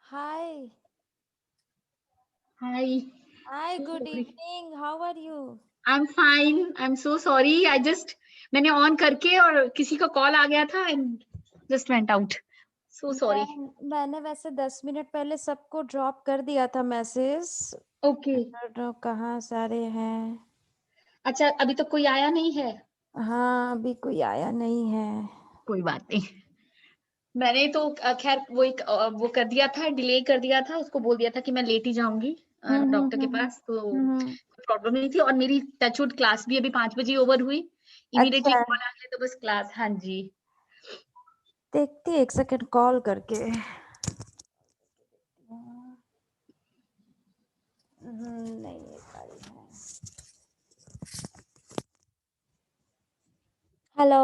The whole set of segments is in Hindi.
Hi. Hi. Hi, So good sorry. evening. How are you? I'm fine. I'm so sorry. मैंने ऑन करके और किसी का कॉल आ गया था and just went out. So sorry. मैंने वैसे 10 मिनट पहले सबको ड्रॉप कर दिया था मैसेज. ओके. कहाँ सारे हैं. अच्छा, अभी तक कोई आया नहीं है. हाँ, अभी कोई आया नहीं है. कोई बात नहीं. मैंने तो खैर वो कर दिया था, डिले कर दिया था, उसको बोल दिया था कि मैं लेट ही जाऊंगी डॉक्टर के पास, तो हम्म. कोई प्रॉब्लम नहीं थी. और मेरी टचवुड क्लास भी अभी 5 बजे ओवर हुई. इमीडिएटली अच्छा, कॉल आ गया तो बस क्लास. हाँ जी. देखती 1 सेकंड कॉल करके. नहीं ये पाई है. Hello.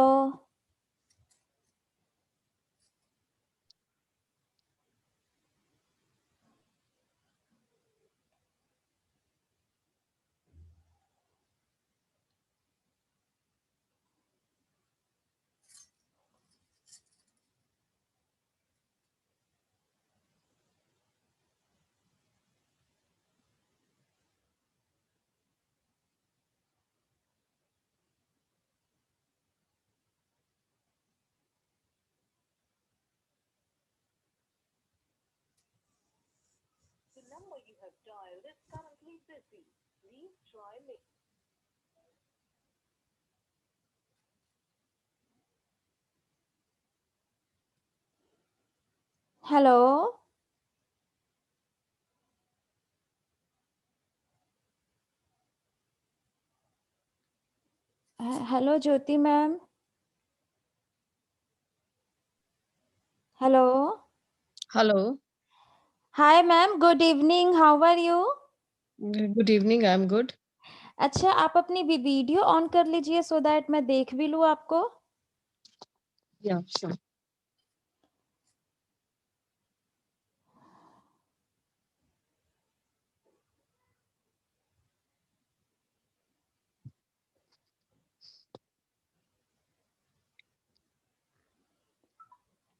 Hello. Hello Jyoti ma'am. Hello. Hello. Hi ma'am, good evening. How are you? Good evening. I'm good. अच्छा, आप अपनी वीडियो ऑन कर लीजिए सो दैट मैं देख भी लूँ आपको. Yeah, sure.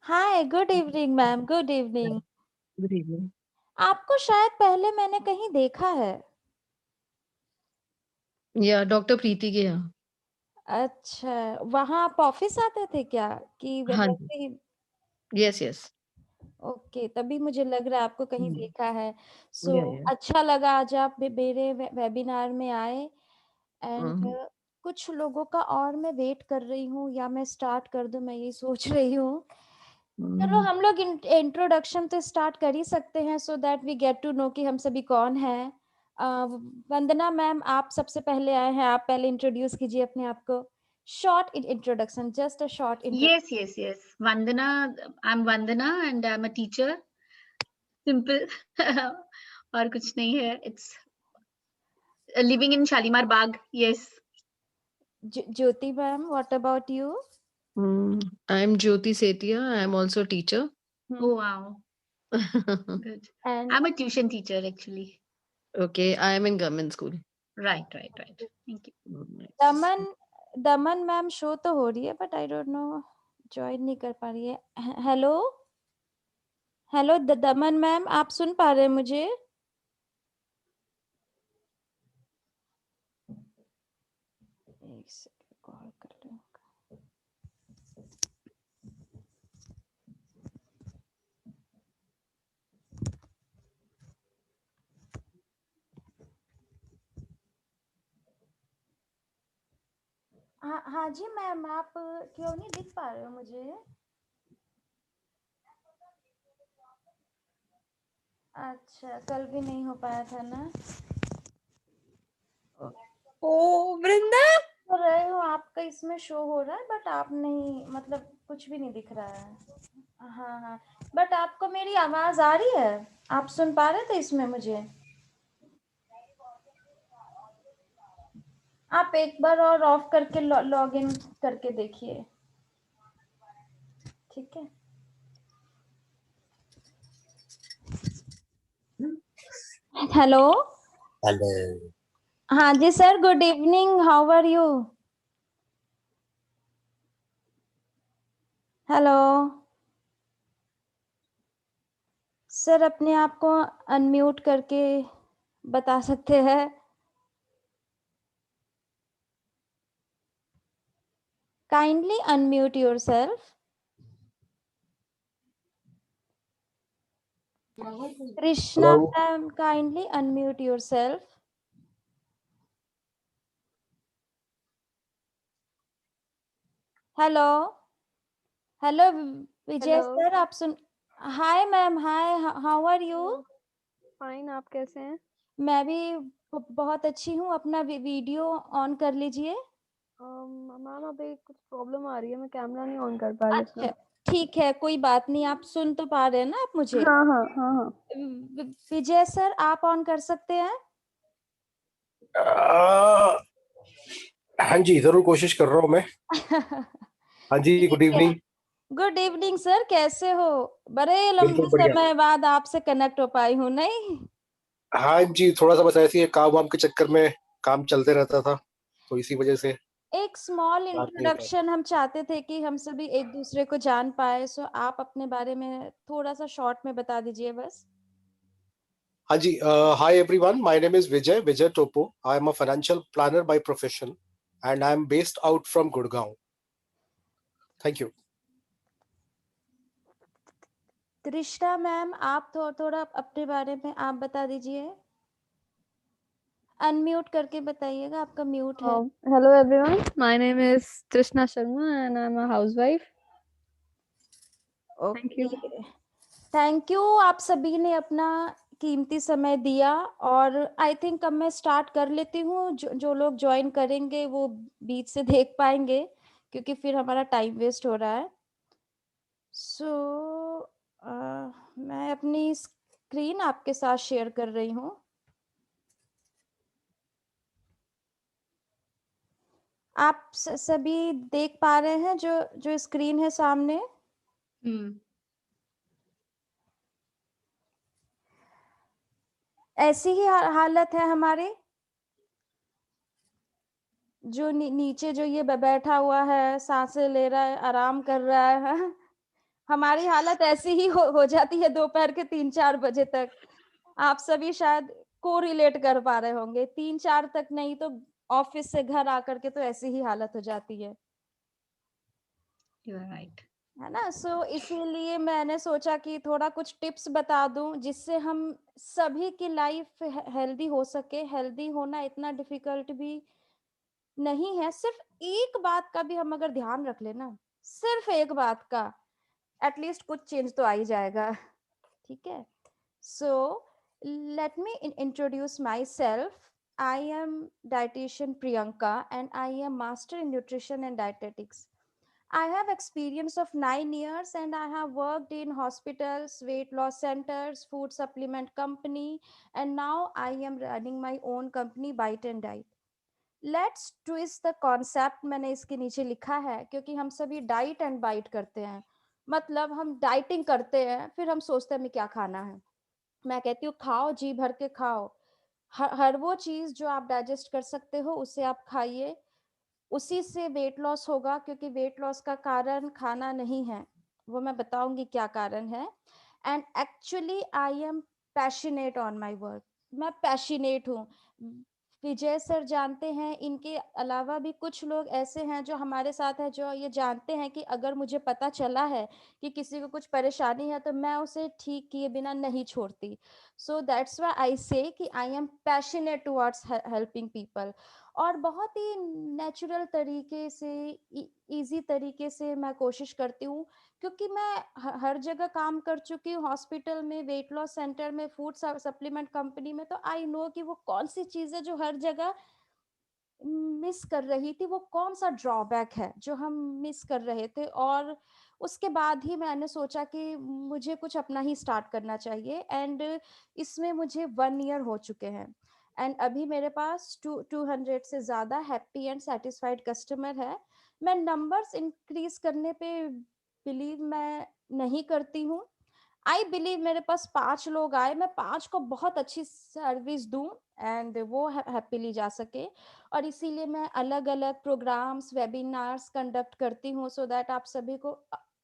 Hi, good evening ma'am, good evening. Good evening. आपको शायद पहले मैंने कहीं देखा है. Yeah, Dr. Preeti के यहाँ. अच्छा, वहाँ आप ऑफिस आते थे क्या कि हाँ जी. वैसे ही? Yes, yes. ओके, तभी मुझे लग रहा है आपको कहीं Hmm. देखा है. सो Yeah, yeah. अच्छा लगा आज आप मेरे वेबिनार में आए. And Mm-hmm. कुछ लोगों का और मैं वेट कर रही हूँ, या मैं स्टार्ट कर दूँ, मैं यही सोच रही हूँ. चलो Mm-hmm. हम लोग इंट्रोडक्शन तो स्टार्ट कर ही सकते हैं so that we get to know कि हम सभी कौन हैं. वंदना मैम, आप सबसे पहले आए हैं, आप पहले इंट्रोड्यूस कीजिए अपने आप को. Short introduction, just a short Yes, introduction. yes, yes. Vandana, I'm Vandana and I'm a teacher. Simple. और कुछ नहीं है. It's living in Shalimar Bagh. Yes. Jyoti ma'am, what about you? I'm Jyoti Setia. I'm also a teacher. Oh, wow. Good. And I'm a tuition teacher actually. Okay, I am in government school. Right, right, right. Thank you. Nice. Daman. Daman ma'am show तो हो रही है but I don't know, join नहीं कर पा रही है. हेलो. हेलो दमन मैम, आप सुन पा रहे हैं मुझे? एक सेकंड कॉल कर रही हूँ. हाँ हाँ जी मैम, आप क्यों नहीं दिख पा रहे हो मुझे? अच्छा, कल भी नहीं हो पाया था ना. Oh, Vrinda! तो रहे हो, आपका इसमें शो हो रहा है बट आप नहीं, मतलब कुछ भी नहीं दिख रहा है. हाँ हाँ, बट आपको मेरी आवाज आ रही है? आप सुन पा रहे थे इसमें मुझे? आप एक बार और ऑफ करके लॉग इन करके देखिए. ठीक है. हेलो. हेलो. हाँ जी sir, good evening. How are you? Hello sir अपने आप को अनम्यूट करके बता सकते हैं? Kindly unmute yourself. Krishna Hello. ma'am, kindly unmute yourself. Hello. Hello Vijay hello. Sir, आप सुन. Hi ma'am. Hi, how are you? Fine, आप कैसे हैं? मैं भी बहुत अच्छी हूँ. अपना वीडियो ऑन कर लीजिए. मैम अभी कुछ प्रॉब्लम आ रही है, मैं कैमरा नहीं ऑन कर पा रही अच्छा, अपना. ठीक है, कोई बात नहीं. आप सुन तो पा रहे हैं ना आप मुझे? हाँ हाँ हाँ हाँ. विजय सर, आप ऑन कर सकते हैं? हाँ जी, जरूर कोशिश कर रहा हूँ मैं. हाँ जी, good evening. Good evening sir, कैसे हो? बड़े लंबे बिल्कुल बढ़िया. समय बाद आपसे कनेक्ट हो पाई हूँ, नहीं? हाँ जी, थोड़ा सा बस ऐसे ही काम वाम के चक्कर में काम चलते रहता था, तो इसी वजह से एक स्मॉल बात नहीं हो पाती. इंट्रोडक्शन हम चाहते थे कि हम सभी एक दूसरे को जान पाए. सो आप अपने बारे में थोड़ा सा शॉर्ट में बता दीजिए बस. हाँ जी, hi everyone, my name is Vijay Toppo. I am a financial planner by profession and I am based out from Gurgaon. Thank you. Trishna ma'am, आप थोड़ा अपने बारे में आप बता दीजिए. अनम्यूट करके बताइएगा, आपका म्यूट है. Hello everyone, my name is Trishna Sharma and I am a housewife. Thank you. Thank you. आप सभी ने अपना कीमती समय दिया. और आई थिंक अब मैं स्टार्ट कर लेती हूँ. जो लोग ज्वाइन करेंगे वो बीच से देख पाएंगे, क्योंकि फिर हमारा टाइम वेस्ट हो रहा है. सो मैं अपनी स्क्रीन आपके साथ शेयर कर रही हूँ. आप सभी देख पा रहे हैं जो जो स्क्रीन है सामने? ऐसी ही हालत है हमारी. जो नीचे जो ये बैठा हुआ है, सांसें ले रहा है, आराम कर रहा है. हमारी हालत ऐसी ही हो जाती है दोपहर के 3-4 बजे तक. आप सभी शायद को रिलेट कर पा रहे होंगे. 3-4 तक नहीं तो ऑफिस से घर आकर के तो ऐसी ही हालत हो जाती है. You are right. है ना? सो इसीलिए मैंने सोचा कि थोड़ा कुछ टिप्स बता दूं, जिससे हम सभी की लाइफ हेल्दी हो सके. हेल्दी होना इतना डिफिकल्ट भी नहीं है. सिर्फ एक बात का भी हम अगर ध्यान रख लेना, सिर्फ एक बात का, एटलीस्ट कुछ चेंज तो आ ही जाएगा. ठीक है? So let me introduce my self. I am dietitian Priyanka and I am master in nutrition and dietetics. I have experience of 9 years and I have worked in hospitals, weight loss centers, food supplement company, and now I am running my own company, Bite and Diet. Let's twist the concept. मैंने इसके नीचे लिखा है क्योंकि हम सभी डाइट एंड बाइट करते हैं. मतलब हम डाइटिंग करते हैं, फिर हम सोचते हैं हमें क्या खाना है. मैं कहती हूँ खाओ, जी भर के खाओ. हर वो चीज जो आप डाइजेस्ट कर सकते हो उसे आप खाइए. उसी से वेट लॉस होगा, क्योंकि वेट लॉस का कारण खाना नहीं है. वो मैं बताऊंगी क्या कारण है. And actually I am passionate on my work. मैं पैशनेट हूँ. विजय सर जानते हैं, इनके अलावा भी कुछ लोग ऐसे हैं जो हमारे साथ हैं, जो ये जानते हैं कि अगर मुझे पता चला है कि किसी को कुछ परेशानी है तो मैं उसे ठीक किए बिना नहीं छोड़ती. सो दैट्स व्हाई आई से कि I am passionate towards helping people. और बहुत ही नेचुरल तरीके से, इजी तरीके से मैं कोशिश करती हूँ, क्योंकि मैं हर जगह काम कर चुकी हूँ. हॉस्पिटल में, वेट लॉस सेंटर में, फूड सप्लीमेंट कंपनी में. तो आई नो कि वो कौन सी चीज़ है जो हर जगह मिस कर रही थी. वो कौन सा ड्रॉबैक है जो हम मिस कर रहे थे. और उसके बाद ही मैंने सोचा कि मुझे कुछ अपना ही स्टार्ट करना चाहिए. एंड इसमें मुझे 1 ईयर हो चुके हैं. एंड अभी मेरे पास 200 से ज़्यादा हैप्पी एंड सेटिस्फाइड कस्टमर है. मैं नंबर्स इंक्रीज करने पे बिलीव मैं नहीं करती हूँ. आई बिलीव मेरे पास 5 लोग आए, मैं 5 को बहुत अच्छी सर्विस दूं एंड वो हैप्पीली जा सके. और इसीलिए मैं अलग अलग प्रोग्राम्स, वेबिनार्स कंडक्ट करती हूँ, सो दैट आप सभी को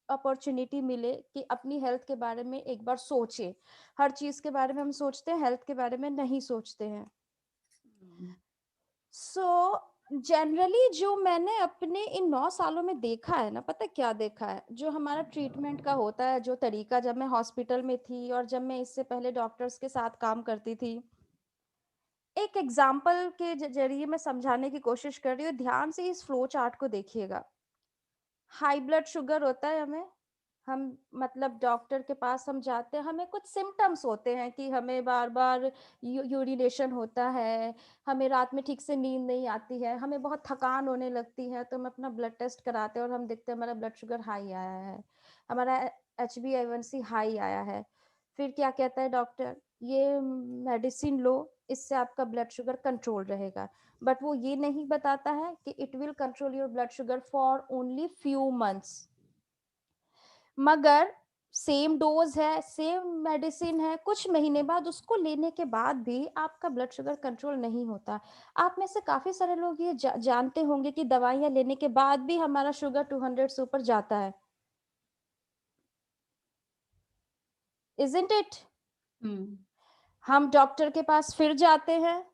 अपॉर्चुनिटी मिले कि अपनी हेल्थ के बारे में एक बार सोचें। हर चीज के बारे में हम सोचते हैं, हेल्थ के बारे में नहीं सोचते हैं। सो जनरली जो मैंने अपने इन 9 सालों में देखा है ना, पता है क्या देखा है? जो हमारा ट्रीटमेंट का होता है, जो तरीका, जब मैं हॉस्पिटल में थी और जब मैं इससे पहले डॉक्टर्स के साथ काम करती थी, एक एग्जाम्पल के जरिए मैं समझाने की कोशिश कर रही हूँ। ध्यान से इस फ्लो चार्ट को देखिएगा। हाई ब्लड शुगर होता है हमें, हम मतलब डॉक्टर के पास हम जाते हैं, हमें कुछ सिम्टम्स होते हैं कि हमें बार बार यूरिनेशन होता है, हमें रात में ठीक से नींद नहीं आती है, हमें बहुत थकान होने लगती है। तो हम अपना ब्लड टेस्ट कराते हैं और हम देखते हैं हमारा ब्लड शुगर हाई आया है, हमारा HbA1c हाई आया है। फिर क्या कहता है डॉक्टर? ये मेडिसिन लो, इससे आपका ब्लड शुगर कंट्रोल रहेगा। बट वो ये नहीं बताता है कि it will control your blood sugar for only few months. मगर सेम डोज है, सेम मेडिसिन है, कुछ महीने बाद उसको लेने के बाद भी आपका ब्लड शुगर कंट्रोल नहीं होता। आप में से काफी सारे लोग ये जानते होंगे कि दवाइयां लेने के बाद भी हमारा शुगर 200 से ऊपर जाता है। Isn't it? हम डॉक्टर के पास फिर जाते हैं,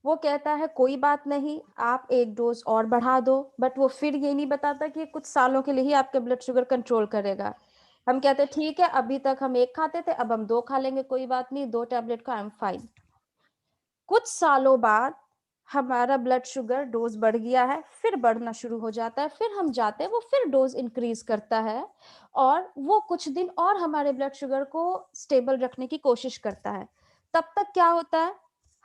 वो कहता है कोई बात नहीं, आप एक डोज और बढ़ा दो। बट वो फिर ये नहीं बताता कि कुछ सालों के लिए ही आपका ब्लड शुगर कंट्रोल करेगा। हम कहते हैं ठीक है, अभी तक हम 1 खाते थे, अब हम 2 खा लेंगे, कोई बात नहीं, 2 टैबलेट का आई एम फाइन। कुछ सालों बाद हमारा ब्लड शुगर डोज बढ़ गया है, फिर बढ़ना शुरू हो जाता है, फिर हम जाते हैं, वो फिर डोज इंक्रीज करता है और वो कुछ दिन और हमारे ब्लड शुगर को स्टेबल रखने की कोशिश करता है। तब तक क्या होता है?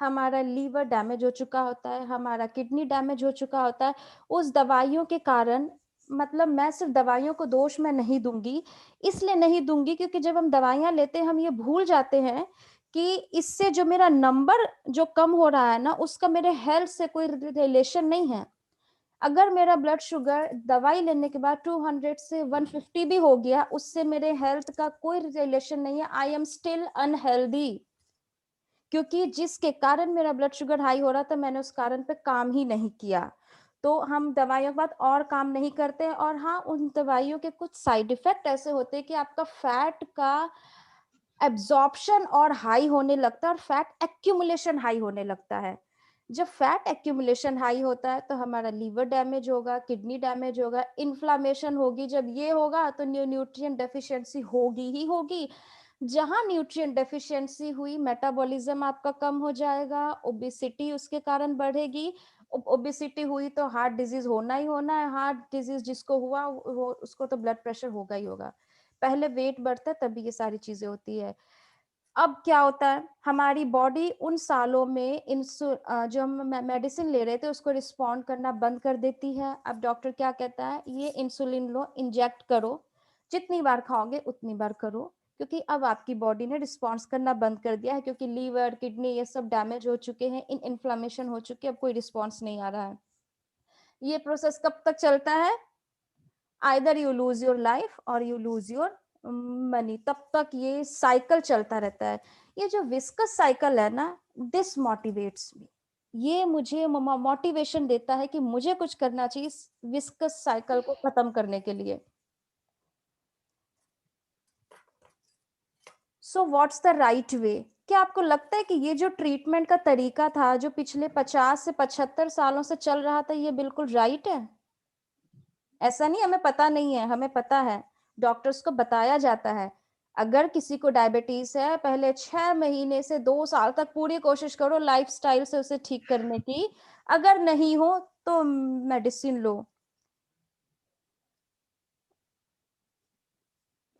हमारा लीवर डैमेज हो चुका होता है, हमारा किडनी डैमेज हो चुका होता है उस दवाइयों के कारण। मतलब मैं सिर्फ दवाइयों को दोष मैं नहीं दूंगी, इसलिए नहीं दूंगी क्योंकि जब हम दवाइयां लेते हैं हम ये भूल जाते हैं कि इससे जो मेरा नंबर जो कम हो रहा है ना, उसका मेरे हेल्थ से कोई रिलेशन नहीं है। अगर मेरा ब्लड शुगर दवाई लेने के बाद 200 से 150 भी हो गया, उससे मेरे हेल्थ का कोई रिलेशन नहीं है। आई एम स्टिल अनहेल्दी, क्योंकि जिसके कारण मेरा ब्लड शुगर हाई हो रहा था मैंने उस कारण पे काम ही नहीं किया। तो हम दवाइयों के बाद और काम नहीं करते हैं। और हाँ, उन दवाइयों के कुछ साइड इफेक्ट ऐसे होते हैं कि आपका फैट का एब्जॉर्प्शन और हाई होने लगता है और फैट एक्यूमुलेशन हाई होने लगता है। जब फैट एक्यूमुलेशन हाई होता है तो हमारा लीवर डैमेज होगा, किडनी डैमेज होगा, इन्फ्लामेशन होगी। जब ये होगा तो न्यूट्रिएंट डेफिशिएंसी होगी ही होगी। जहां न्यूट्रिएंट डेफिशिएंसी हुई, मेटाबॉलिज्म आपका कम हो जाएगा, ओबेसिटी उसके कारण बढ़ेगी। ओबेसिटी हुई तो हार्ट डिजीज होना ही होना है। हार्ट डिजीज जिसको हुआ वो उसको तो ब्लड प्रेशर होगा ही होगा। पहले वेट बढ़ता है तभी ये सारी चीजें होती है। अब क्या होता है? हमारी बॉडी उन सालों में जो हम मेडिसिन ले रहे थे उसको रिस्पॉन्ड करना बंद कर देती है। अब डॉक्टर क्या कहता है? ये इंसुलिन लो, इंजेक्ट करो, जितनी बार खाओगे उतनी बार करो, क्योंकि अब आपकी बॉडी ने रिस्पॉन्स करना बंद कर दिया है, क्योंकि लीवर किडनी ये सब डैमेज हो चुके हैं, इन्फ्लामेशन हो चुकी है, अब कोई रिस्पॉन्स नहीं आ रहा है। ये प्रोसेस कब तक चलता है? Either you lose your life और यू लूज योर मनी। तब तक ये साइकिल चलता रहता है। ये जो विस्कस साइकिल है ना, दिस मोटिवेट्स मी, ये मुझे मोटिवेशन देता है कि मुझे कुछ करना चाहिए इस विस्कस साइकिल को खत्म करने के लिए। So what's the right way? क्या आपको लगता है कि ये जो ट्रीटमेंट का तरीका था जो पिछले 50 से 75 सालों से चल रहा था, ये बिल्कुल राइट है? ऐसा नहीं हमें पता नहीं है, हमें पता है, डॉक्टर्स को बताया जाता है। अगर किसी को डायबिटीज है, पहले 6 महीने से 2 साल तक पूरी कोशिश करो लाइफस्टाइल से उसे ठीक करने की। अगर नहीं हो तो मेडिसिन लो।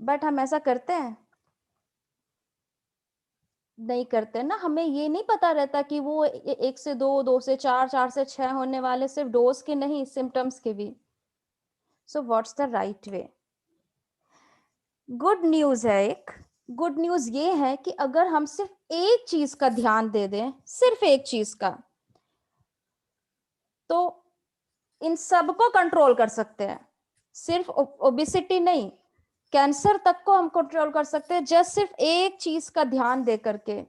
बट हम ऐसा करते हैं? नहीं करते ना। हमें ये नहीं पता रहता कि वो 1 से 2, 2 से 4, 4 से 6 होने वाले सिर्फ डोज के नहीं, सिम्टम्स के भी। So what's the right way? Good news है, एक गुड न्यूज ये है कि अगर हम सिर्फ एक चीज का ध्यान दे दें, सिर्फ एक चीज का, तो इन सबको कंट्रोल कर सकते हैं। सिर्फ ओबेसिटी नहीं, कैंसर तक को हम कंट्रोल कर सकते हैं, जस्ट सिर्फ एक चीज का ध्यान दे करके।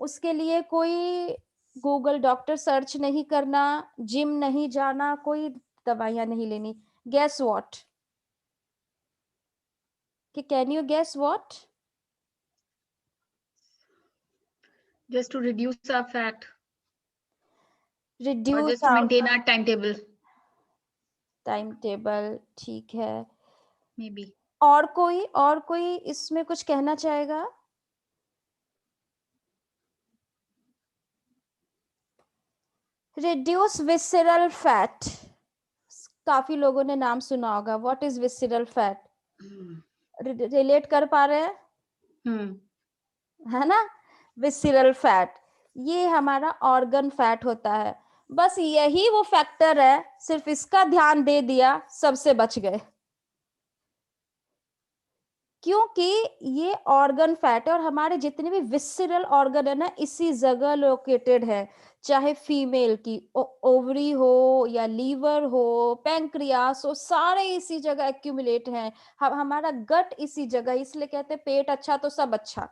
उसके लिए कोई गूगल डॉक्टर सर्च नहीं करना, जिम नहीं जाना, कोई दवाइयां नहीं लेनी। Guess what? Can you guess what? Just to reduce our fat or Reduce just to our maintain our timetable, timetable, ठीक है. maybe. और कोई इसमें कुछ कहना चाहेगा? Reduce visceral fat. काफी लोगों ने नाम सुना होगा. What is visceral fat? Relate कर पा रहे हैं? है ना? विसिरल फैट, ये हमारा ऑर्गन फैट होता है. बस यही वो फैक्टर है, सिर्फ इसका ध्यान दे दिया, सबसे बच गए. क्योंकि ये ऑर्गन फैट है और हमारे जितने भी विसिरल ऑर्गन है ना, इसी जगह लोकेटेड है. चाहे फीमेल की ओवरी हो या लीवर हो, पैंक्रियास हो, सारे इसी जगह एक्यूमुलेट हैं. हमारा गट इसी जगह, इसलिए कहते हैं पेट अच्छा तो सब अच्छा.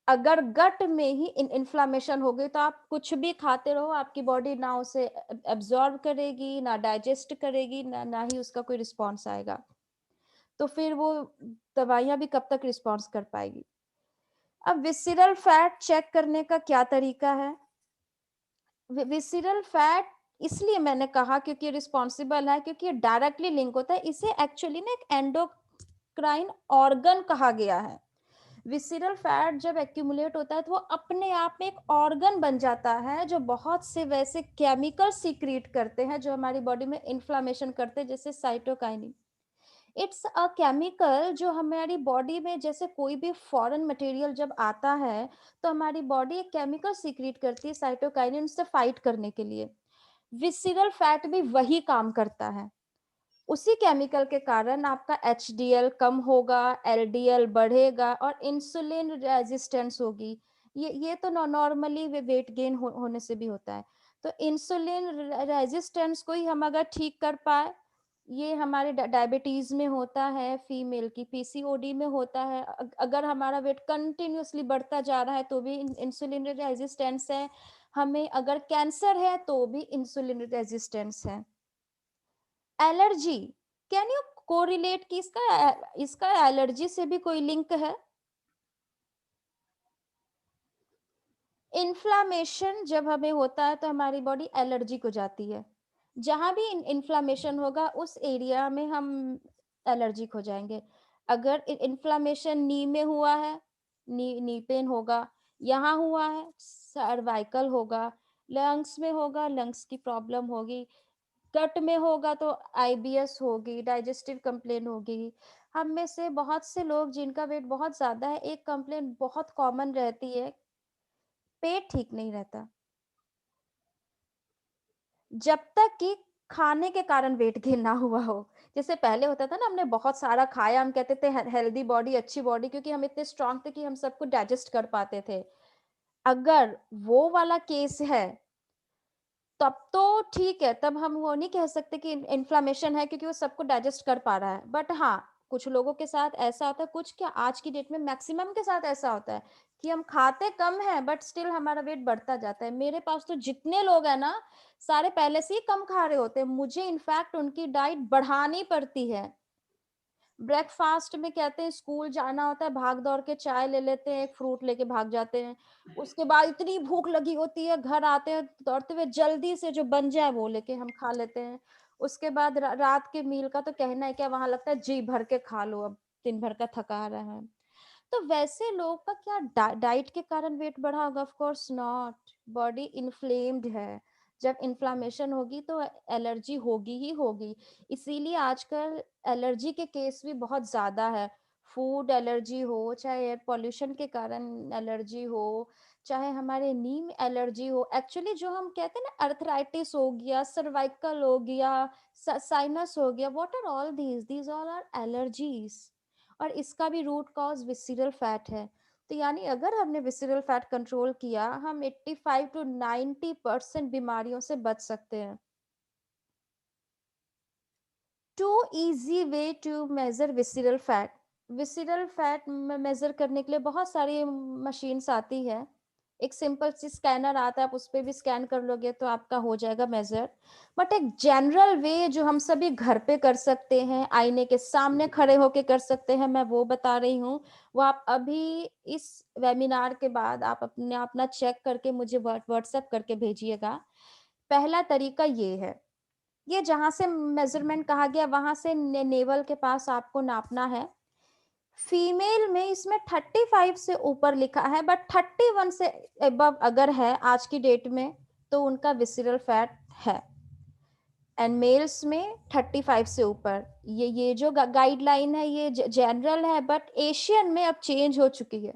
अगर गट में ही इन्फ्लामेशन हो गई तो आप कुछ भी खाते रहो, आपकी बॉडी ना उसे एब्जॉर्ब करेगी, ना डाइजेस्ट करेगी, ना ही उसका कोई रिस्पॉन्स आएगा. तो फिर वो दवाइयां भी कब तक रिस्पॉन्स कर पाएगी. अब विसिरल फैट चेक करने का क्या तरीका है? विसिरल फैट इसलिए मैंने कहा क्योंकि रिस्पॉन्सिबल है, क्योंकि ये डायरेक्टली लिंक होता है. इसे एक्चुअली ना एक एंडोक्राइन ऑर्गन कहा गया है. विसिरल फैट जब एक्यूमुलेट होता है तो वो अपने आप में एक ऑर्गन बन जाता है, जो बहुत से वैसे केमिकल सीक्रेट करते हैं जो हमारी बॉडी में इन्फ्लामेशन करते हैं, जैसे साइटोकाइनिन. इट्स अ केमिकल जो हमारी बॉडी में, जैसे कोई भी फॉरेन मटेरियल जब आता है तो हमारी बॉडी एक केमिकल सीक्रेट करती है साइटोकाइनिन से फाइट करने के लिए. विसिरल फैट भी वही काम करता है. उसी केमिकल के कारण आपका HDL कम होगा, LDL बढ़ेगा और इंसुलिन रेजिस्टेंस होगी. ये तो नॉर्मली वेट गेन होने से भी होता है. तो इंसुलिन रेजिस्टेंस को ही हम अगर ठीक कर पाए, ये हमारे डायबिटीज में होता है, फीमेल की PCOD में होता है. अगर हमारा वेट कंटिन्यूअसली बढ़ता जा रहा है तो भी इंसुलिन रेजिस्टेंस है. हमें अगर कैंसर है तो भी इंसुलिन रेजिस्टेंस है. एलर्जी, कैन यू कोरिलेट कि इसका एलर्जी से भी कोई लिंक है? इन्फ्लामेशन जब हमें होता है तो हमारी बॉडी एलर्जिक हो जाती है. जहां भी इन्फ्लामेशन होगा उस एरिया में हम एलर्जिक हो जाएंगे. अगर इन्फ्लामेशन नी में हुआ है, नी पेन होगा. यहाँ हुआ है, सर्वाइकल होगा. लंग्स में होगा, लंग्स की प्रॉब्लम होगी. गट में होगा तो IBS होगी, डाइजेस्टिव कंप्लेन होगी. हम में से बहुत से लोग जिनका वेट बहुत ज्यादा है, एक कंप्लेन बहुत कॉमन रहती है, पेट ठीक नहीं रहता. जब तक कि खाने के कारण वेट गेन ना हुआ हो. जैसे पहले होता था ना, हमने बहुत सारा खाया, हम कहते थे हेल्दी बॉडी, अच्छी बॉडी, क्योंकि हम इतने स्ट्रांग थे कि हम सबको डाइजेस्ट कर पाते थे. अगर वो वाला केस है तब तो ठीक है, तब हम वो नहीं कह सकते कि इन्फ्लामेशन है, क्योंकि वो सबको डाइजेस्ट कर पा रहा है. बट हाँ, कुछ लोगों के साथ ऐसा होता है, कुछ क्या आज की डेट में मैक्सिमम के साथ ऐसा होता है कि हम खाते कम है बट स्टिल हमारा वेट बढ़ता जाता है. मेरे पास तो जितने लोग हैं ना, सारे पहले से ही कम खा रहे होते हैं. मुझे इनफैक्ट उनकी डाइट बढ़ानी पड़ती है. ब्रेकफास्ट में कहते हैं स्कूल जाना होता है, भाग दौड़ के चाय ले लेते हैं, एक फ्रूट लेके भाग जाते हैं. उसके बाद इतनी भूख लगी होती है, घर आते हैं दौड़ते हुए, जल्दी से जो बन जाए वो लेके हम खा लेते हैं. उसके बाद रात के मील का तो कहना है क्या, वहां लगता है जी भर के खा लो, अब दिन भर का थका रहा है. तो वैसे लोग का क्या डाइट के कारण वेट बढ़ा होगा? Of course not. Body inflamed है. जब इन्फ्लामेशन होगी तो एलर्जी होगी ही होगी. इसीलिए आजकल एलर्जी के केस भी बहुत ज्यादा है. फूड एलर्जी हो, चाहे एयर पॉल्यूशन के कारण एलर्जी हो, चाहे हमारे नी में एलर्जी हो. एक्चुअली जो हम कहते हैं ना, अर्थराइटिस हो गया, सर्वाइकल हो गया, साइनस हो गया, what are all these all are allergies. और इसका भी रूट कॉज विसिरल फैट है. तो यानी अगर हमने विसिरल फैट कंट्रोल किया, हम 85 to 90% बीमारियों से बच सकते हैं. Two easy way to measure visceral fat. Visceral fat measure करने के लिए बहुत सारी मशीन्स आती है. एक सिंपल सी स्कैनर आता है, आप उस पे भी स्कैन कर लोगे तो आपका हो जाएगा मेजर। बट एक जनरल वे जो हम सभी घर पे कर सकते हैं, आईने के सामने खड़े होके कर सकते हैं, मैं वो बता रही हूँ। वो आप अभी इस वेबिनार के बाद आप अपना चेक करके मुझे व्हाट्सएप करके भेजिएगा। पहला तरीका ये है, ये जहां से मेजरमेंट कहा गया वहां से नेवल के पास आपको नापना है। फीमेल में इसमें 35 से ऊपर लिखा है, बट 31 से अबव अगर है आज की डेट में तो उनका विसरल फैट है। एंड मेल्स में 35 से ऊपर। ये जो गाइडलाइन है ये जनरल है, बट एशियन में अब चेंज हो चुकी है।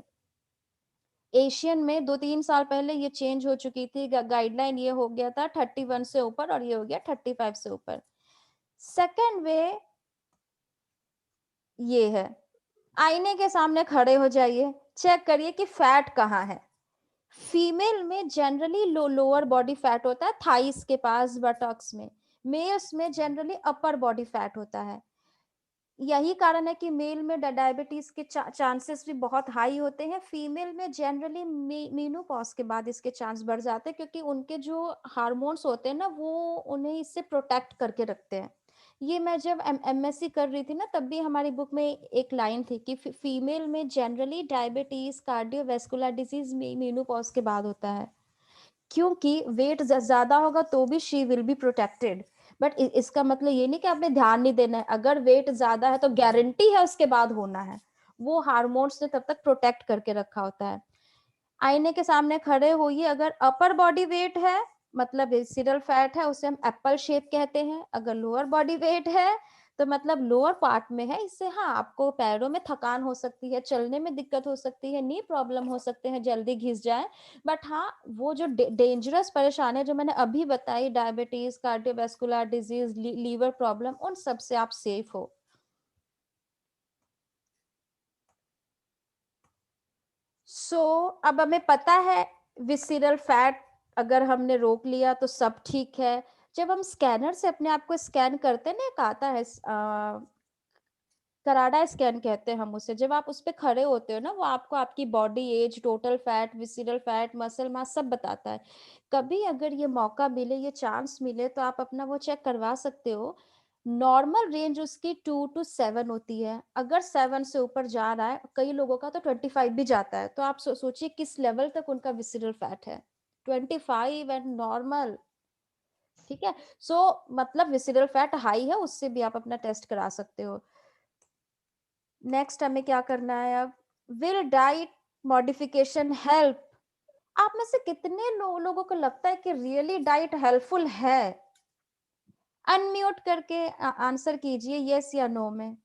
एशियन में 2-3 साल पहले ये चेंज हो चुकी थी। गाइडलाइन ये हो गया था 31 से ऊपर और ये हो गया 35 से ऊपर। सेकेंड वे ये है, आईने के सामने खड़े हो जाइए, चेक करिए कि फैट कहाँ है। फीमेल में जनरली लोअर बॉडी फैट होता है, थाइस के पास, बटॉक्स में। मेल्स में जनरली अपर बॉडी फैट होता है। यही कारण है कि मेल में डायबिटीज के चांसेस भी बहुत हाई होते हैं। फीमेल में जनरली मेनोपॉज के बाद इसके चांस बढ़ जाते हैं, क्योंकि उनके जो हार्मोन्स होते हैं ना वो उन्हें इससे प्रोटेक्ट करके रखते हैं। ये मैं जब एमएससी कर रही थी ना तब भी हमारी बुक में एक लाइन थी कि फीमेल में generally diabetes, cardiovascular disease menopause के बाद होता है, क्योंकि वेट ज्यादा होगा तो भी she will be protected. But इसका मतलब ये नहीं कि आपने ध्यान नहीं देना है। अगर वेट ज्यादा है तो गारंटी है उसके बाद होना है। वो हार्मोन्स ने तब तक प्रोटेक्ट करके रखा होता है। आईने के सामने खड़े होइए। अगर अपर बॉडी वेट है मतलब विसरल फैट है, उसे हम एप्पल शेप कहते हैं। अगर लोअर बॉडी वेट है तो मतलब लोअर पार्ट में है। इससे हाँ आपको पैरों में थकान हो सकती है, चलने में दिक्कत हो सकती है, नी प्रॉब्लम हो सकते हैं, जल्दी घिस जाए। बट हाँ वो जो डेंजरस परेशानी जो मैंने अभी बताई, diabetes, cardiovascular disease, liver problem, उन सब से आप सेफ हो। अब हमें पता है विसरल फैट अगर हमने रोक लिया तो सब ठीक है। जब हम स्कैनर से अपने आप को स्कैन करते हैं ना, एक आता है कराडा स्कैन कहते हैं हम उसे। जब आप उस पे खड़े होते हो ना, वो आपको आपकी body age, total fat, visceral fat, muscle mass सब बताता है। कभी अगर ये मौका मिले, ये चांस मिले तो आप अपना वो चेक करवा सकते हो। नॉर्मल रेंज उसकी 2 to 7 होती है। अगर 7 से ऊपर जा रहा है, कई लोगों का तो 25 भी जाता है, तो आप सोचिए किस लेवल तक उनका विसरल फैट है। 25 एंड नॉर्मल, ठीक है। मतलब विसरल फैट हाई है, उससे भी आप अपना टेस्ट करा सकते हो। नेक्स्ट हमें क्या करना है अब, विल डाइट मॉडिफिकेशन हेल्प? आप में से कितने लोगों को लगता है कि रियली डाइट हेल्पफुल है? अनम्यूट करके आंसर कीजिए यस या नो में।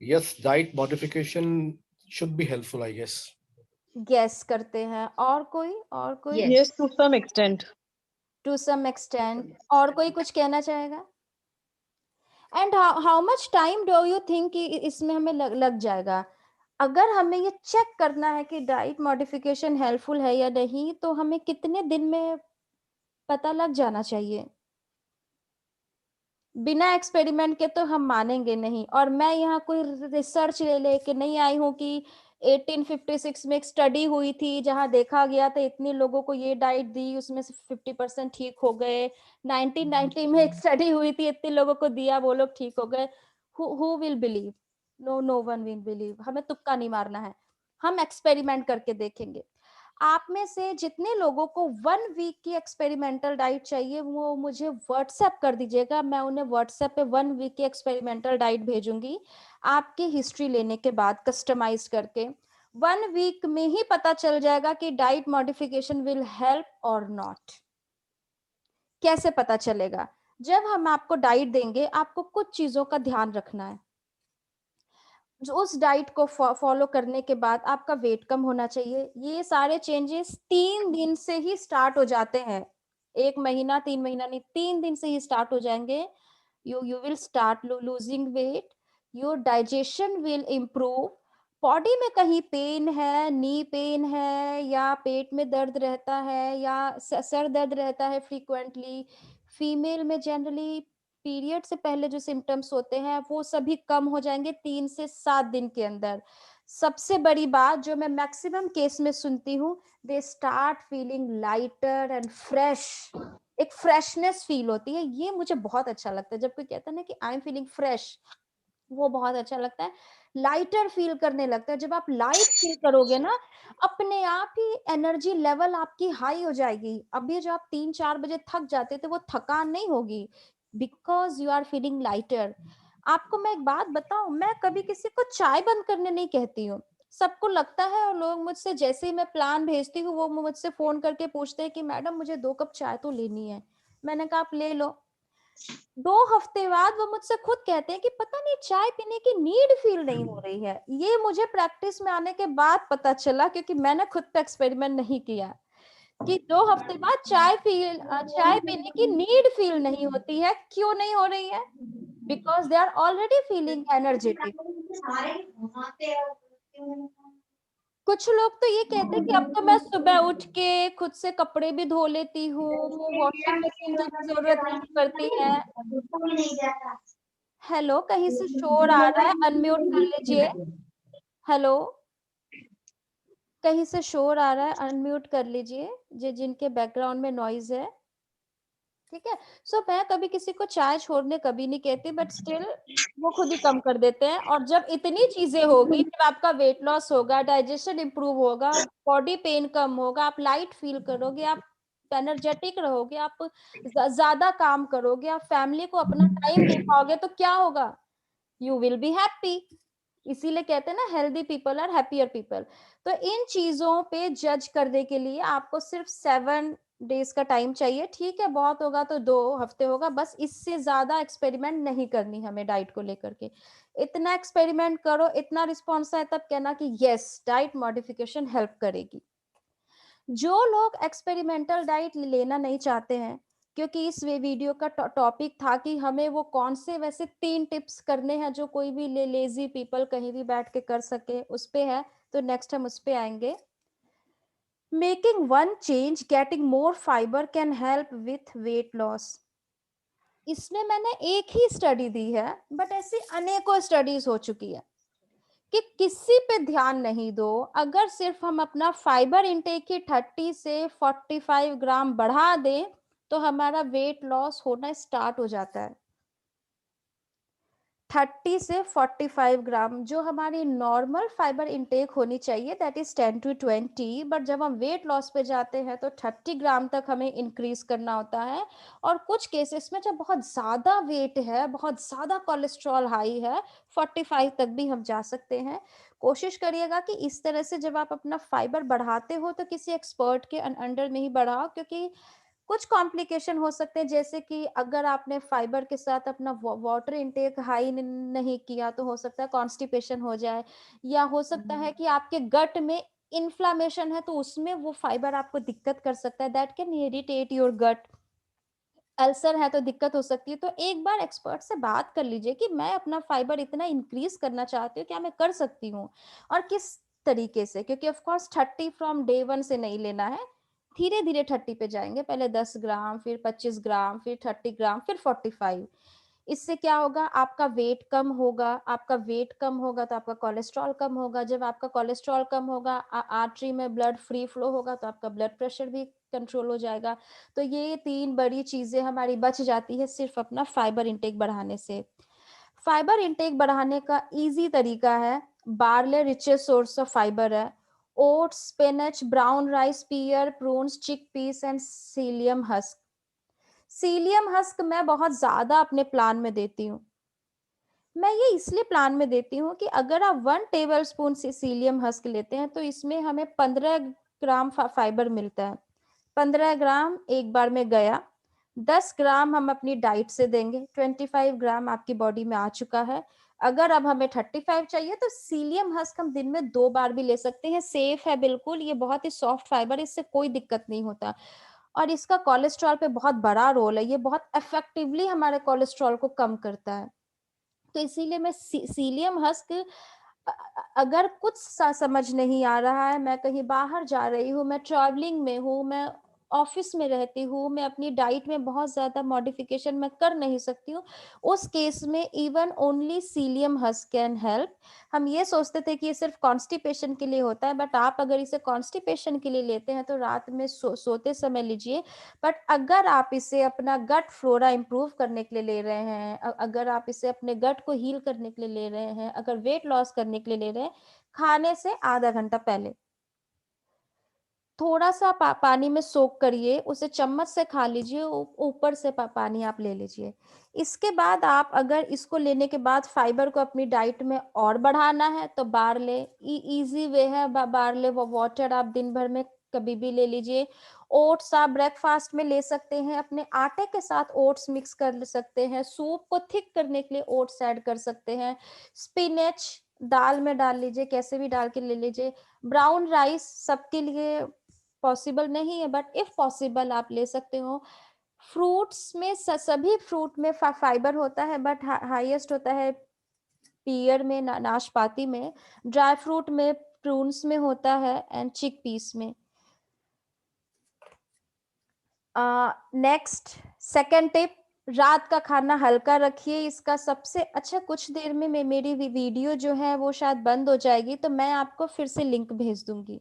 Yes, diet modification should be helpful, I guess. Guess करते हैं। और कोई Yes. Yes, to some extent. To some extent. और कोई कुछ कहना चाहेगा? And how much time do you think इसमें हमें लग जाएगा? अगर हमें ये चेक करना है कि डाइट मॉडिफिकेशन हेल्पफुल है या नहीं, तो हमें कितने दिन में पता लग जाना चाहिए? बिना एक्सपेरिमेंट के तो हम मानेंगे नहीं। और मैं यहाँ कोई रिसर्च लेके नहीं आई हूँ कि 1856 में एक स्टडी हुई थी जहाँ देखा गया था इतने लोगों को ये डाइट दी, उसमें से 50% ठीक हो गए। 1990 में एक स्टडी हुई थी, इतने लोगों को दिया, वो लोग ठीक हो गए। Who will believe? No one will believe. हमें तुक्का नहीं मारना है, हम एक्सपेरिमेंट करके देखेंगे। आप में से जितने लोगों को 1 वीक की एक्सपेरिमेंटल डाइट चाहिए वो मुझे व्हाट्सएप कर दीजिएगा। मैं उन्हें व्हाट्सएप पे 1 वीक की एक्सपेरिमेंटल डाइट भेजूंगी आपकी हिस्ट्री लेने के बाद, कस्टमाइज करके। 1 वीक में ही पता चल जाएगा कि डाइट मॉडिफिकेशन विल हेल्प और नॉट। कैसे पता चलेगा? जब हम आपको डाइट देंगे, आपको कुछ चीजों का ध्यान रखना है। जो उस डाइट को फॉलो करने के बाद आपका वेट कम होना चाहिए। ये सारे चेंजेस 3 दिन से ही स्टार्ट हो जाते हैं। 1 महीना, 3 महीना नहीं, 3 दिन से ही स्टार्ट हो जाएंगे। You will start losing weight, your digestion will improve. Body में कहीं पेन है, नी पेन है, या पेट में दर्द रहता है, या सर दर्द रहता है फ्रीक्वेंटली, फीमेल में जनरली पीरियड से पहले जो सिम्टम्स होते हैं वो सभी कम हो जाएंगे 3 से 7 दिन के अंदर। सबसे बड़ी बात जो मैं मैक्सिमम केस में सुनती हूँ, they start feeling lighter and fresh. एक फ्रेशनेस फील होती है, ये मुझे बहुत अच्छा लगता है। जब कोई कहता है ना कि आई एम फीलिंग फ्रेश, वो बहुत अच्छा लगता है। लाइटर फील करने लगता है। जब आप लाइट फील करोगे ना, अपने आप ही एनर्जी लेवल आपकी हाई हो जाएगी। अभी जो आप 3-4 बजे थक जाते थे वो थकान नहीं होगी, because you are feeling lighter. आपको मैं एक बात बताऊं, मैं कभी किसी को चाय बंद करने नहीं कहती हूँ। सबको लगता है, और लोग मुझसे जैसे ही मैं प्लान भेजती हूँ वो मुझसे फोन करके पूछते हैं कि मैडम मुझे 2 कप चाय तो लेनी है। मैंने कहा आप ले लो। 2 हफ्ते बाद वो मुझसे खुद कहते हैं कि पता नहीं चाय पीने की नीड फील नहीं हो रही है। ये मुझे प्रैक्टिस में आने के बाद पता चला, क्योंकि मैंने खुद पे एक्सपेरिमेंट नहीं किया, कि 2 हफ्ते बाद चाय पीने की नीड फील नहीं होती है। क्यों नहीं हो रही है? Because they are already feeling energetic. कुछ लोग तो ये कहते हैं कि अब तो मैं सुबह उठ के खुद से कपड़े भी धो लेती हूँ, वॉशिंग मशीन की भी जरूरत नहीं पड़ती है। हेलो, कहीं से शोर आ रहा है, अनम्यूट कर लीजिए। हेलो, कहीं से शोर आ रहा है, अनम्यूट कर लीजिए, जिनके बैकग्राउंड में नॉइज है। ठीक है। सो मैं कभी किसी को चाय छोड़ने कभी नहीं कहती, बट स्टिल वो खुद ही कम कर देते हैं। और जब इतनी चीजें होगी, जब आपका वेट लॉस होगा, डाइजेशन इंप्रूव होगा, बॉडी पेन कम होगा, आप लाइट फील करोगे, आप एनर्जेटिक रहोगे, आप ज्यादा काम करोगे, आप फैमिली को अपना टाइम दे पाओगे, तो क्या होगा? You will be happy. इसीलिए कहते हैं ना, healthy people are happier people. तो इन चीजों पे जज करने के लिए आपको सिर्फ 7 डेज का टाइम चाहिए। ठीक है, बहुत होगा तो 2 हफ्ते होगा, बस इससे ज्यादा एक्सपेरिमेंट नहीं करनी हमें डाइट को लेकर के। इतना एक्सपेरिमेंट करो, इतना रिस्पॉन्स आए, तब कहना कि यस, डाइट मॉडिफिकेशन हेल्प करेगी। जो लोग एक्सपेरिमेंटल डाइट लेना नहीं चाहते हैं, क्योंकि इस वीडियो का टॉपिक था कि हमें वो कौन से वैसे 3 टिप्स करने हैं जो कोई भी लेजी पीपल कहीं भी बैठ के कर सके, उस पे है, तो नेक्स्ट हम उस पे आएंगे। Making one change, getting more fibre can help with weight loss. इसमें मैंने एक ही स्टडी दी है, बट ऐसी अनेकों स्टडीज हो चुकी है कि किसी पे ध्यान नहीं दो। अगर सिर्फ हम अपना फाइबर इंटेक ही 30 से 45 ग्राम बढ़ा दें, तो हमारा वेट लॉस होना स्टार्ट हो जाता है। 30 से 45 ग्राम जो हमारी नॉर्मल फाइबर इंटेक होनी चाहिए, दैट इज 10 to 20, बट जब हम वेट लॉस पे जाते हैं तो 30 ग्राम तक हमें इंक्रीज करना होता है। और कुछ केसेस में जब बहुत ज्यादा वेट है, बहुत ज्यादा कोलेस्ट्रॉल हाई है, 45 तक भी हम जा सकते हैं। कोशिश करिएगा कि इस तरह से जब आप अपना फाइबर बढ़ाते हो तो किसी एक्सपर्ट के अंडर में ही बढ़ाओ, क्योंकि कुछ कॉम्प्लिकेशन हो सकते हैं, जैसे कि अगर आपने फाइबर के साथ अपना वाटर इनटेक हाई नहीं किया तो हो सकता है कॉन्स्टिपेशन हो जाए, या हो सकता है कि आपके गट में इन्फ्लामेशन है तो उसमें वो फाइबर आपको दिक्कत कर सकता है, that can irritate your gut. Ulcer है तो दिक्कत हो सकती है। तो एक बार एक्सपर्ट से बात कर लीजिए कि मैं अपना फाइबर इतना इंक्रीज करना चाहती हूँ, क्या मैं कर सकती हूँ और किस तरीके से, क्योंकि ऑफ कोर्स 30 फ्रॉम डे 1 से नहीं लेना है, धीरे धीरे 30 पे जाएंगे। पहले 10 ग्राम, फिर 25 ग्राम, फिर 30 ग्राम, फिर 45। इससे क्या होगा? आपका वेट कम होगा। आपका वेट कम होगा तो आपका कोलेस्ट्रॉल कम होगा। जब आपका कोलेस्ट्रॉल कम होगा, आर्टरी में ब्लड फ्री फ्लो होगा, तो आपका ब्लड प्रेशर भी कंट्रोल हो जाएगा। तो ये 3 बड़ी चीजें हमारी बच जाती है सिर्फ अपना फाइबर इंटेक बढ़ाने से। फाइबर इंटेक बढ़ाने का इजी तरीका है, barley richest source of fibre है। Oats, spinach, brown rice, pear, prunes, chickpeas and psyllium husk. Psyllium husk मैं बहुत ज्यादा अपने प्लान में देती हूँ। मैं ये इसलिए प्लान में देती हूँ कि अगर आप 1 टेबल स्पून सीलियम हस्क लेते हैं तो इसमें हमें 15 ग्राम फाइबर मिलता है। 15 ग्राम एक बार में गया। 10 ग्राम हम अपनी डाइट से देंगे, 25 ग्राम आपकी बॉडी में आ चुका है। अगर अब हमें 35 चाहिए तो सीलियम हस्क हम दिन में 2 बार भी ले सकते हैं, सेफ है बिल्कुल। ये बहुत ही सॉफ्ट फाइबर, इससे कोई दिक्कत नहीं होता। और इसका कोलेस्ट्रॉल पे बहुत बड़ा रोल है, ये बहुत इफेक्टिवली हमारे कोलेस्ट्रॉल को कम करता है। तो इसीलिए मैं सीलियम हस्क, अगर कुछ समझ नहीं आ रहा है, मैं कहीं बाहर जा रही हूँ, मैं ट्रैवलिंग में हूँ, मैं ऑफिस में रहती हूँ, मैं अपनी डाइट में बहुत ज़्यादा मॉडिफिकेशन मैं कर नहीं सकती हूँ, उस केस में even only cilium husk can help. हम ये सोचते थे कि ये सिर्फ कॉन्स्टिपेशन के लिए होता है, बट आप अगर इसे कॉन्स्टिपेशन के लिए लेते हैं तो रात में सोते समय लीजिए। बट अगर आप इसे अपना गट फ्लोरा इम्प्रूव करने के लिए ले रहे हैं, अगर आप इसे अपने गट को हील करने के लिए ले रहे हैं, अगर वेट लॉस करने के लिए ले रहे हैं, खाने से आधा घंटा पहले थोड़ा सा पानी में सोक करिए, उसे चम्मच से खा लीजिए, ऊपर से पानी आप ले लीजिए। इसके बाद आप अगर इसको लेने के बाद फाइबर को अपनी डाइट में और बढ़ाना है तो बारले इजी वे है, बारले वाटर आप दिन भर में कभी भी ले लीजिए। ओट्स आप ब्रेकफास्ट में ले सकते हैं, अपने आटे के साथ ओट्स मिक्स कर सकते हैं, सूप को थिक करने के लिए ओट्स ऐड कर सकते हैं। स्पिनच दाल में डाल लीजिए, कैसे भी डाल के ले लीजिए। ब्राउन राइस सबके लिए पॉसिबल नहीं है, बट इफ पॉसिबल आप ले सकते हो। फ्रूट्स में सभी फ्रूट में फाइबर होता है, बट हाईएस्ट होता है पियर में, नाशपाती में, ड्राई फ्रूट में, प्रून्स में होता है, एंड चिक पीस में। नेक्स्ट सेकंड टिप, रात का खाना हल्का रखिए। इसका सबसे अच्छा, कुछ देर में मेरी वीडियो जो है वो शायद बंद हो जाएगी, तो मैं आपको फिर से लिंक भेज दूंगी।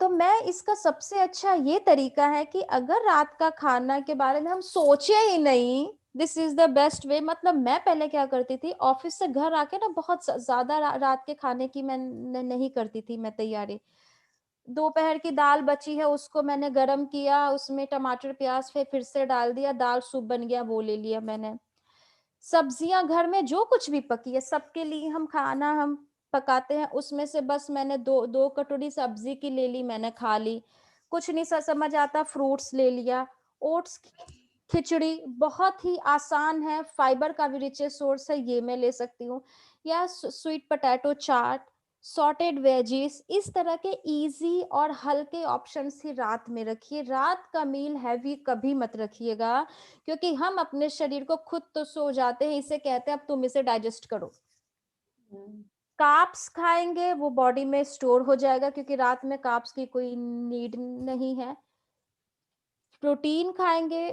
तो मैं इसका सबसे अच्छा ये तरीका है कि अगर रात का खाना के बारे में हम सोचे ही नहीं, this is the best way. मतलब मैं पहले क्या करती थी, ऑफिस से घर आके ना बहुत ज्यादा रात के खाने की मैं नहीं करती थी मैं तैयारी। दोपहर की दाल बची है, उसको मैंने गरम किया, उसमें टमाटर प्याज फिर से डाल दिया, दाल सूप बन गया, वो ले लिया मैंने। सब्जियां घर में जो कुछ भी पकी है, सबके लिए हम खाना हम पकाते हैं, उसमें से बस मैंने दो कटोरी सब्जी की ले ली, मैंने खा ली। कुछ नहीं समझ आता, फ्रूट्स ले लिया। ओट्स खिचड़ी बहुत ही आसान है, फाइबर का भी रिचेस्ट सोर्स है, ये मैं ले सकती हूँ। या स्वीट पोटैटो चाट, सॉटेड वेजीज, इस तरह के इजी और हल्के ऑप्शंस ही रात में रखिए। रात का मील हैवी कभी मत रखिएगा, क्योंकि हम अपने शरीर को खुद तो सो जाते हैं, इसे कहते हैं अब तुम इसे डाइजेस्ट करो। कार्ब्स खाएंगे वो बॉडी में स्टोर हो जाएगा, क्योंकि रात में कार्ब्स की कोई नीड नहीं है। प्रोटीन खाएंगे,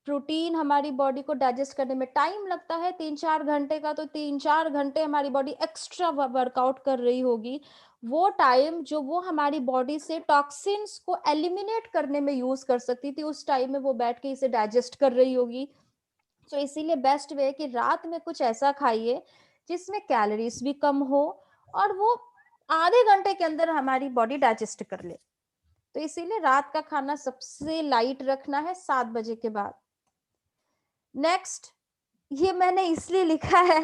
प्रोटीन हमारी बॉडी को डाइजेस्ट करने में टाइम लगता है 3-4 घंटे का, तो 3-4 घंटे हमारी बॉडी एक्स्ट्रा वर्कआउट कर रही होगी। वो टाइम जो वो हमारी बॉडी से टॉक्सिन्स को एलिमिनेट करने में यूज कर सकती थी, उस टाइम में वो बैठ के इसे डाइजेस्ट कर रही होगी। तो इसीलिए बेस्ट वे है कि रात में कुछ ऐसा खाइए जिसमें कैलोरीज भी कम हो और वो आधे घंटे के अंदर हमारी बॉडी डाइजेस्ट कर ले। तो इसीलिए रात का खाना सबसे लाइट रखना है 7 बजे के बाद। नेक्स्ट, ये मैंने इसलिए लिखा है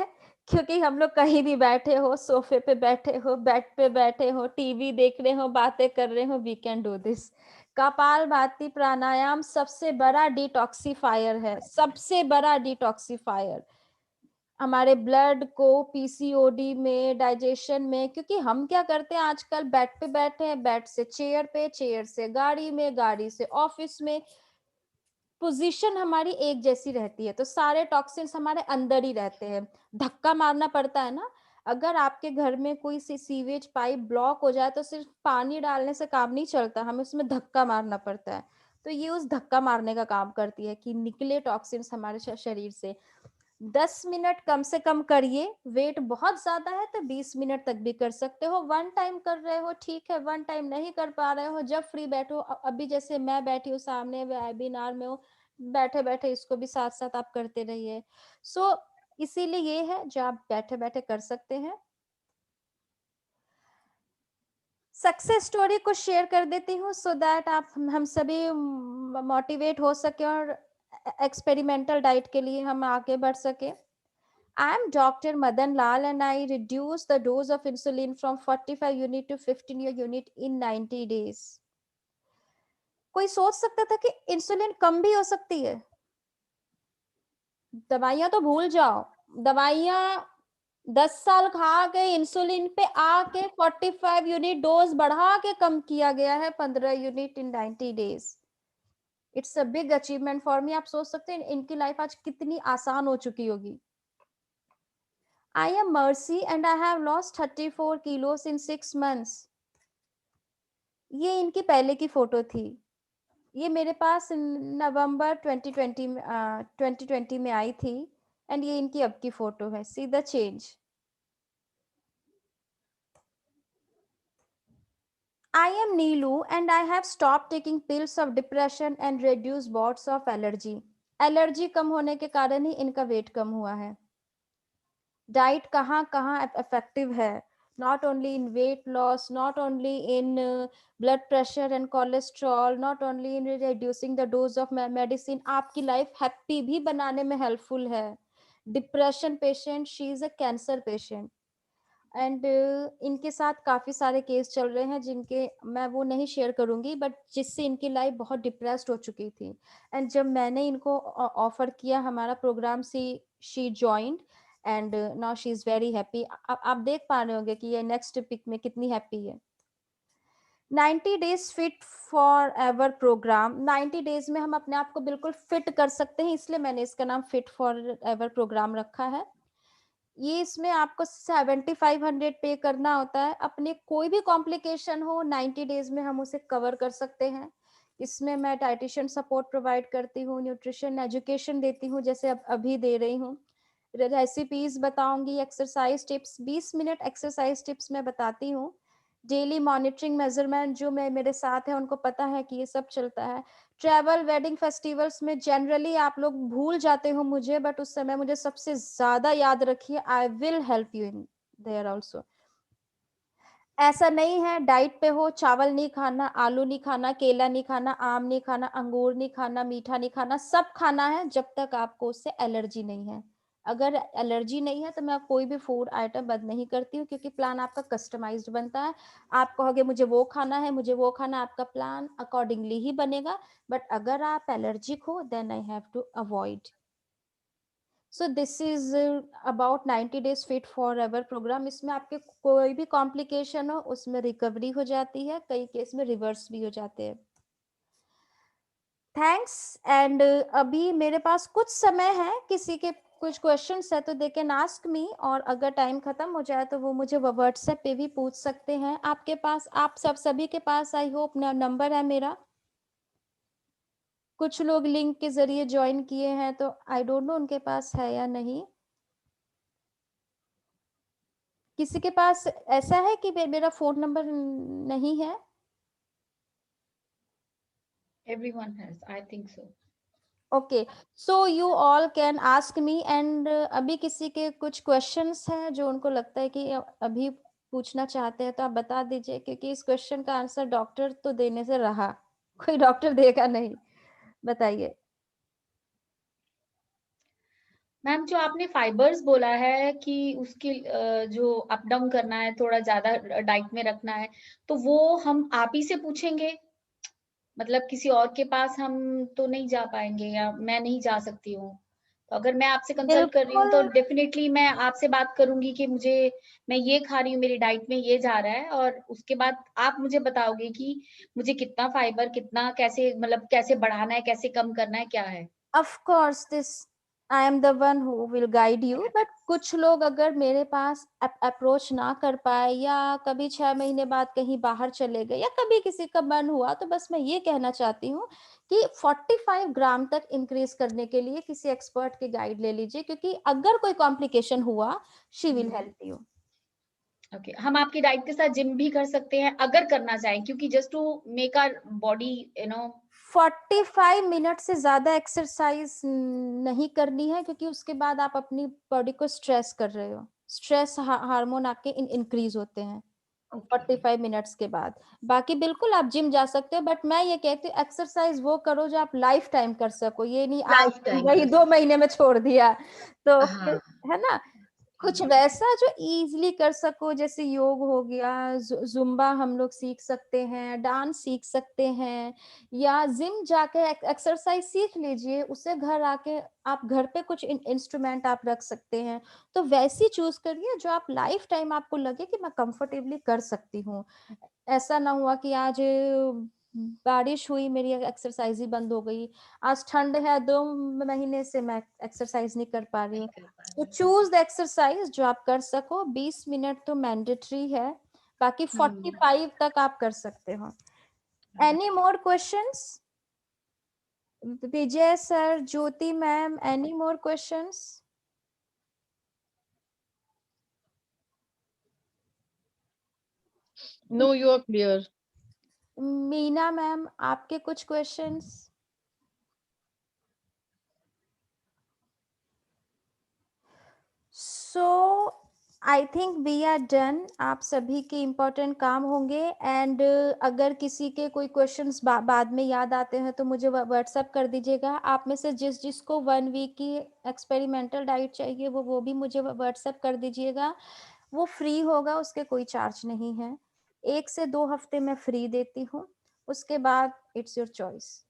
क्योंकि हम लोग कहीं भी बैठे हो, सोफे पे बैठे हो, बेड पे बैठे हो, टीवी देख रहे हो, बातें कर रहे हो, we can do this. Kapalbhati pranayama सबसे बड़ा डिटॉक्सिफायर है, सबसे बड़ा डिटॉक्सिफायर हमारे ब्लड को पीसीओडी में, डाइजेशन में। क्योंकि हम क्या करते हैं आजकल, बेड पे बैठे हैं, बेड से चेयर पे, चेयर से गाड़ी में, गाड़ी से ऑफिस में, पोजीशन हमारी एक जैसी रहती है, तो सारे टॉक्सिन्स हमारे अंदर ही रहते हैं। धक्का मारना पड़ता है ना, अगर आपके घर में कोई सीवेज पाइप ब्लॉक हो जाए तो सिर्फ पानी डालने से काम नहीं चलता, हमें उसमें धक्का मारना पड़ता है। तो ये उस धक्का मारने का काम करती है कि निकले टॉक्सिन्स हमारे शरीर से। 10 मिनट कम से कम करिए। वेट बहुत ज्यादा है तो 20 मिनट तक भी कर सकते हो। 1 टाइम कर रहे हो ठीक है, 1 टाइम नहीं कर पा रहे हो, जब फ्री बैठो, अभी जैसे मैं बैठी हूँ सामने वेबिनार में हूँ, बैठे बैठे इसको भी साथ साथ आप करते रहिए। सो इसीलिए ये है जो आप बैठे बैठे कर सकते हैं। सक्सेस स्टोरी को शेयर कर देती हूँ सो दैट आप हम सभी मोटिवेट हो सके और एक्सपेरिमेंटल डाइट के लिए हम आगे बढ़ सके। I am Dr. Madan Lal and I reduced the dose of insulin from 45 unit to 15 unit in 90 days. कोई सोच सकता था कि इंसुलिन कम भी हो सकती है? दवाइयां तो भूल जाओ, दवाइयां 10 साल खा के इंसुलिन पे आके 45 यूनिट डोज बढ़ा के कम किया गया है 15 unit in 90 days. It's a big achievement for me. आप सोच सकते हैं इनकी लाइफ आज कितनी आसान हो चुकी होगी। I am Mercy and I have lost 34 kilos in 6 months. ये इनकी पहले की फोटो थी। ये मेरे पास नवंबर 2020 में आई थी एंड ये इनकी अब की फोटो है. See the change. I am Neelu and I have stopped taking pills of depression and reduced bouts of allergy. Allergy कम होने के कारण ही इनका वेट कम हुआ है. डाइट कहाँ कहाँ इफेक्टिव है. Not only in weight loss, not only in blood pressure and cholesterol, not only in reducing the dose of medicine, आपकी लाइफ हैप्पी भी बनाने में हेल्पफुल है. Depression patient, she is a cancer patient and इनके साथ काफ़ी सारे केस चल रहे हैं जिनके मैं वो नहीं शेयर करूंगी, बट जिससे इनकी लाइफ बहुत डिप्रेस्ड हो चुकी थी. एंड जब मैंने इनको ऑफर किया हमारा programme, she joined and now she is very happy. आप देख पा रहे होंगे कि ये नेक्स्ट पिक में कितनी हैप्पी है. 90 days fit forever programme. 90 days में हम अपने आप को बिल्कुल फिट कर सकते हैं, इसलिए मैंने इसका नाम फिट फॉर एवर प्रोग्राम रखा है. ये इसमें आपको 7500 पे करना होता है. अपने कोई भी कॉम्प्लिकेशन हो 90 डेज में हम उसे कवर कर सकते हैं. इसमें मैं डाइटिशियन सपोर्ट प्रोवाइड करती हूँ, न्यूट्रिशन एजुकेशन देती हूँ जैसे अब अभी दे रही हूँ, रेसिपीज बताऊंगी, exercise tips, 20 minute exercise tips मैं बताती हूँ. डेली मॉनिटरिंग मेजरमेंट, जो मेरे साथ है उनको पता है कि ये सब चलता है. ट्रैवल, वेडिंग, फेस्टिवल्स में जनरली आप लोग भूल जाते हो मुझे, बट उस समय मुझे सबसे ज्यादा याद रखिए. I will help you in their also. ऐसा नहीं है डाइट पे हो, चावल नहीं खाना, आलू नहीं खाना, केला नहीं खाना, आम नहीं खाना, अंगूर नहीं खाना, मीठा नहीं खाना, सब खाना है जब तक आपको उससे एलर्जी नहीं है. अगर एलर्जी नहीं है तो मैं कोई भी फूड आइटम बंद नहीं करती हूँ, क्योंकि प्लान आपका कस्टमाइज्ड बनता है. आप कहोगे मुझे वो खाना है, मुझे वो खाना, आपका प्लान अकॉर्डिंगली ही बनेगा. बट अगर आप एलर्जिक हो then I have to avoid. So this is about 90 days fit forever programme. इसमें आपके कोई भी कॉम्प्लिकेशन हो उसमें रिकवरी हो जाती है, कई केस में रिवर्स भी हो जाते हैं. थैंक्स. एंड अभी मेरे पास कुछ समय है, किसी के कुछ क्वेश्चंस है तो दे कैन आस्क मी, और अगर टाइम खत्म हो जाए तो वो मुझे व्हाट्सएप पे भी पूछ सकते हैं. आपके पास, आप सभी के पास आई होप नंबर है मेरा. कुछ लोग लिंक के जरिए ज्वाइन किए हैं तो आई डोंट नो उनके पास है या नहीं. किसी के पास ऐसा है कि मेरा फोन नंबर नहीं है? Everyone has, I think so. Okay, so you all can ask me. And अभी किसी के कुछ क्वेश्चंस हैं जो उनको लगता है कि अभी पूछना चाहते हैं तो आप बता दीजिए, क्योंकि इस क्वेश्चन का आंसर डॉक्टर तो देने से रहा, कोई डॉक्टर देगा नहीं. बताइए. मैम, जो आपने फाइबर्स बोला है कि उसके जो अप डाउन करना है, थोड़ा ज्यादा डाइट में रखना है, तो वो हम आप ही से पूछेंगे? मतलब किसी और के पास हम तो नहीं जा पाएंगे, या मैं नहीं जा सकती हूँ? तो अगर मैं आपसे कंसल्ट कर रही हूँ तो बिल्कुल. डेफिनेटली मैं आपसे बात करूंगी कि मुझे, मैं ये खा रही हूँ, मेरी डाइट में ये जा रहा है, और उसके बाद आप मुझे बताओगे कि मुझे कितना फाइबर, कितना, कैसे, मतलब कैसे बढ़ाना है, कैसे कम करना है, क्या है? Of course this I am the one who will guide you. But कुछ लोग अगर मेरे पास अप्रोच ना कर पाए, या कभी 6 महीने बाद कहीं बाहर चले गए, या कभी किसी का मन हुआ, तो बस मैं ये कहना चाहती हूँ कि 45 ग्राम तक इंक्रीज करने के लिए किसी एक्सपर्ट की गाइड ले लीजिए, क्योंकि अगर कोई कॉम्प्लिकेशन हुआ she will help you. Okay, हम आपकी डाइट के साथ जिम भी कर सकते हैं अगर करना चाहें, क्योंकि just to make our body 45 minute से ज्यादा एक्सरसाइज नहीं करनी है, क्योंकि उसके बाद आप अपनी बॉडी को स्ट्रेस कर रहे हो. स्ट्रेस हार्मोन आपके इंक्रीज होते हैं 45 मिनट्स के बाद. बाकी बिल्कुल आप जिम जा सकते हो, बट मैं ये कहती हूँ एक्सरसाइज वो करो जो आप लाइफ टाइम कर सको. ये नहीं आज लाइफ टाइम वही कर 2 महीने में छोड़ दिया तो हाँ. है ना. कुछ वैसा जो इजीली कर सको, जैसे योग हो गया, जुम्बा हम लोग सीख सकते हैं, डांस सीख सकते हैं, या जिम जाके एक्सरसाइज सीख लीजिए. उससे घर आके आप घर पे कुछ इंस्ट्रूमेंट आप रख सकते हैं. तो वैसी चूज करिए जो आप लाइफ टाइम आपको लगे कि मैं कंफर्टेबली कर सकती हूँ. ऐसा ना हुआ कि आज बारिश हुई, मेरी एक्सरसाइज ही बंद हो गई. आज ठंड है, 2 महीने से मैं एक्सरसाइज नहीं कर पा रही हूँ. तो चूज द एक्सरसाइज जो आप कर सको. 20 मिनट तो मैंडेटरी है, बाकी 45 तक आप कर सकते हो. Any more questions? Vijay sir, Jyoti ma'am, any more questions? No, you are clear. Meena ma'am, आपके कुछ questions? So I think we are done. आप सभी के इम्पोर्टेंट काम होंगे एंड अगर किसी के कोई क्वेश्चंस बाद में याद आते हैं तो मुझे व्हाट्सएप कर दीजिएगा। आप में से जिसको 1 वीक की एक्सपेरिमेंटल डाइट चाहिए वो भी मुझे व्हाट्सएप कर दीजिएगा। वो फ्री होगा, उसके कोई चार्ज नहीं है। 1 से 2 हफ्ते मैं फ्री देती हूँ, उसके बाद it's your choice.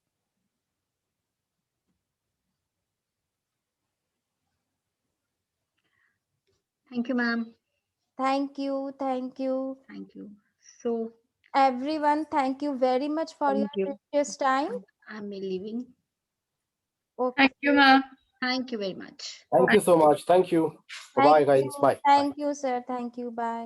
Thank you, ma'am. Thank you, thank you Thank you. So everyone, thank you very much for Thank your you. precious time. I'm leaving. Okay. Thank you, ma'am. Thank you very much. Thank you so much. Thank you. Thank Bye, guys. you. Bye. Thank you, sir. Thank you. Bye.